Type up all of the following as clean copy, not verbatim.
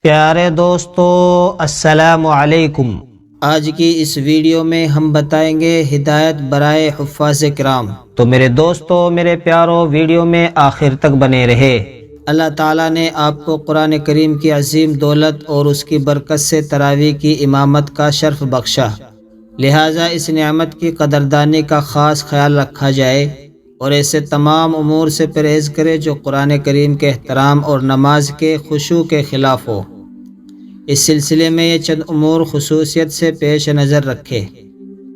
پیارے دوستو السلام علیکم۔ آج کی اس ویڈیو میں ہم بتائیں گے ہدایت برائے حفاظ کرام، تو میرے دوستو میرے پیارو ویڈیو میں آخر تک بنے رہے۔ اللہ تعالیٰ نے آپ کو قرآن کریم کی عظیم دولت اور اس کی برکت سے تراویح کی امامت کا شرف بخشا، لہٰذا اس نعمت کی قدردانی کا خاص خیال رکھا جائے اور ایسے تمام امور سے پرہیز کرے جو قرآن کریم کے احترام اور نماز کے خشوع کے خلاف ہو۔ اس سلسلے میں یہ چند امور خصوصیت سے پیش نظر رکھے۔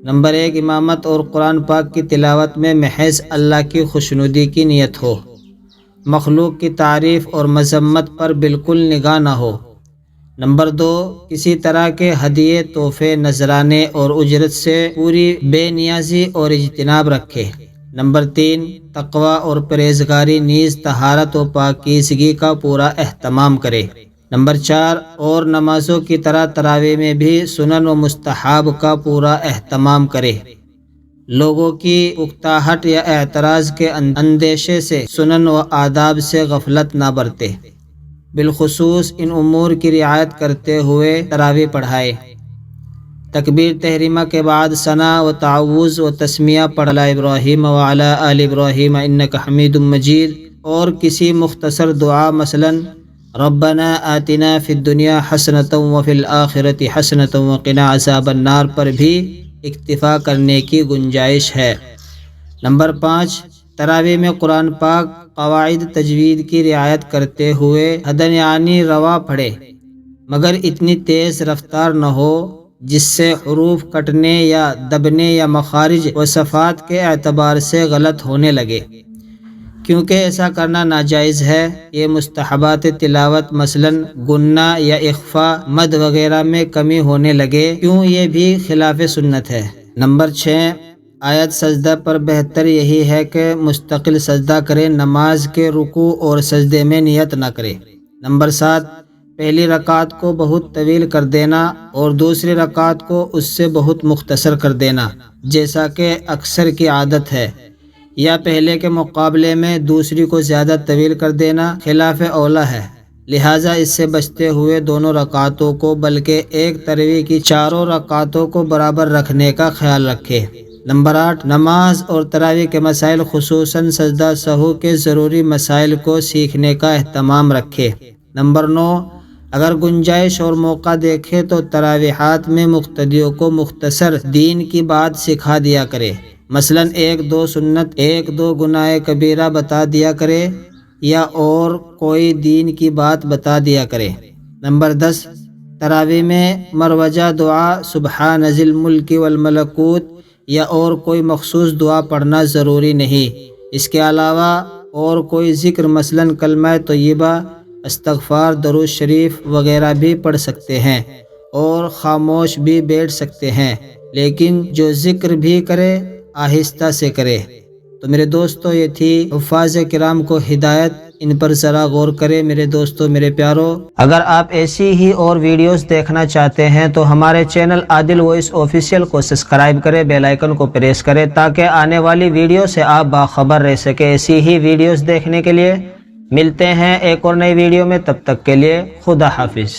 نمبر 1، امامت اور قرآن پاک کی تلاوت میں محض اللہ کی خوشنودی کی نیت ہو، مخلوق کی تعریف اور مذمت پر بالکل نگاہ نہ ہو۔ نمبر 2، کسی طرح کے ہدیے، تحفے، نذرانے اور اجرت سے پوری بے نیازی اور اجتناب رکھے۔ نمبر 3، تقوی اور پرہیزگاری نیز طہارت و پاکیزگی کا پورا اہتمام کرے۔ نمبر 4، اور نمازوں کی طرح تراویح میں بھی سنن و مستحب کا پورا اہتمام کرے۔ لوگوں کی اکتاہٹ یا اعتراض کے اندیشے سے سنن و آداب سے غفلت نہ برتے، بالخصوص ان امور کی رعایت کرتے ہوئے تراویح پڑھائے۔ تکبیر تحریمہ کے بعد ثنا و تعوذ و تسمیہ پڑھ علی ابراہیم وعلی آل ابراہیم انک حمید مجید، اور کسی مختصر دعا مثلاً ربنا آتنا فی الدنیا حسنۃ وفی الآخرۃ حسنۃ وقنا عذاب النار پر بھی اکتفا کرنے کی گنجائش ہے۔ نمبر 5، تراویح میں قرآن پاک قواعد تجوید کی رعایت کرتے ہوئے حدن یعنی رواں پڑھے، مگر اتنی تیز رفتار نہ ہو جس سے حروف کٹنے یا دبنے یا مخارج و صفات کے اعتبار سے غلط ہونے لگے، کیونکہ ایسا کرنا ناجائز ہے۔ یہ مستحبات تلاوت مثلاً گننا یا اخفا، مد وغیرہ میں کمی ہونے لگے، کیوں یہ بھی خلاف سنت ہے۔ نمبر 6، آیت سجدہ پر بہتر یہی ہے کہ مستقل سجدہ کرے، نماز کے رکوع اور سجدے میں نیت نہ کرے۔ نمبر 7، پہلی رکعت کو بہت طویل کر دینا اور دوسری رکعت کو اس سے بہت مختصر کر دینا، جیسا کہ اکثر کی عادت ہے، یا پہلے کے مقابلے میں دوسری کو زیادہ طویل کر دینا خلاف اولیٰ ہے۔ لہٰذا اس سے بچتے ہوئے دونوں رکعتوں کو بلکہ ایک تراویح کی چاروں رکعتوں کو برابر رکھنے کا خیال رکھے۔ نمبر 8، نماز اور تراویح کے مسائل خصوصاً سجدہ سہو کے ضروری مسائل کو سیکھنے کا اہتمام رکھے۔ نمبر 9، اگر گنجائش اور موقع دیکھے تو تراویحات میں مقتدیوں کو مختصر دین کی بات سکھا دیا کرے، مثلاً 1-2 سنت، 1-2 گناہ کبیرہ بتا دیا کرے، یا اور کوئی دین کی بات بتا دیا کرے۔ نمبر 10، تراویح میں مروجہ دعا سبحان ذی الملک والملکوت یا اور کوئی مخصوص دعا پڑھنا ضروری نہیں۔ اس کے علاوہ اور کوئی ذکر مثلاً کلمہ طیبہ، استغفار، درود شریف وغیرہ بھی پڑھ سکتے ہیں اور خاموش بھی بیٹھ سکتے ہیں، لیکن جو ذکر بھی کرے آہستہ سے کرے۔ تو میرے دوستو یہ تھی حفاظ کرام کو ہدایت، ان پر ذرا غور کرے میرے دوستو میرے پیارو۔ اگر آپ ایسی ہی اور ویڈیوز دیکھنا چاہتے ہیں تو ہمارے چینل عادل وائس آفیشیل کو سبسکرائب کرے، بیل آئیکن کو پریس کرے، تاکہ آنے والی ویڈیو سے آپ باخبر رہ سکے۔ ایسی ہی ویڈیوز دیکھنے کے لیے ملتے ہیں ایک اور نئی ویڈیو میں، تب تک کے لیے خدا حافظ۔